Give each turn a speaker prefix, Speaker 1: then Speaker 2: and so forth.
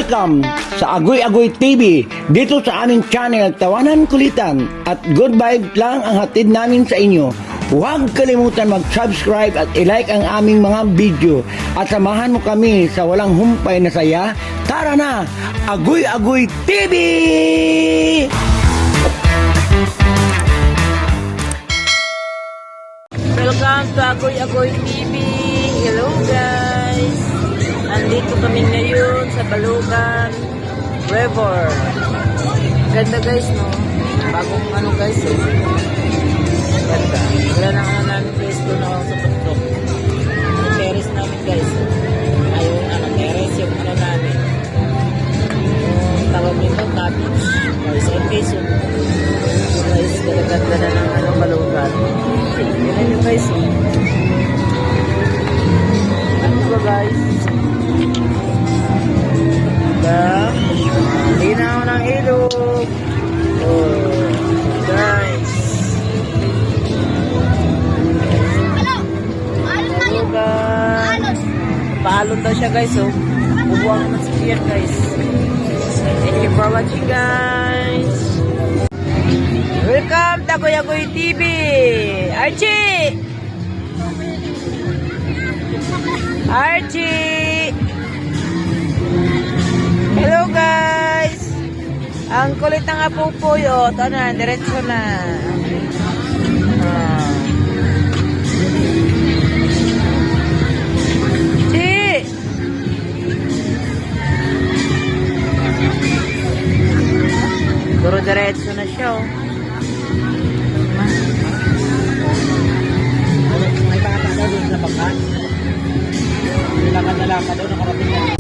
Speaker 1: Welcome sa Agoy Agoy TV. Dito sa aming channel, tawanan kulitan at good vibes lang ang hatid namin sa inyo. Huwag kalimutan mag-subscribe at i-like ang aming mga video at samahan mo kami sa walang humpay na saya. Tara na! Agoy Agoy TV!
Speaker 2: Welcome to Agoy Agoy TV. Hello guys. Andito kami ngayon sa Balugan River. Ganda guys, no? Bagong ano guys, eh. Ganda. Wala na ano namin guys doon ako sa bundok. Yung terrace namin guys. Ayun, ano, terrace yung ano namin. Yung tawag nito, cottage. Guys, in case yung guys, ganda na ng ano, Balugan. Yan yung guys, eh. Ano ba guys? Linaw ng ilog. Oh, guys. Hello guys. Paalon daw siya guys, oh. Bubuang naman si Kian guys. Thank you for watching guys. Welcome to Agoy Agoy TV. Archie! Archie! Hello guys! Ang kulit ng apupoy, oh. Ito na, diretso na. Si! Puro diretso na siya, oh. May bata daw doon sa bangka. Nilakad na lakad daw, nakarating na.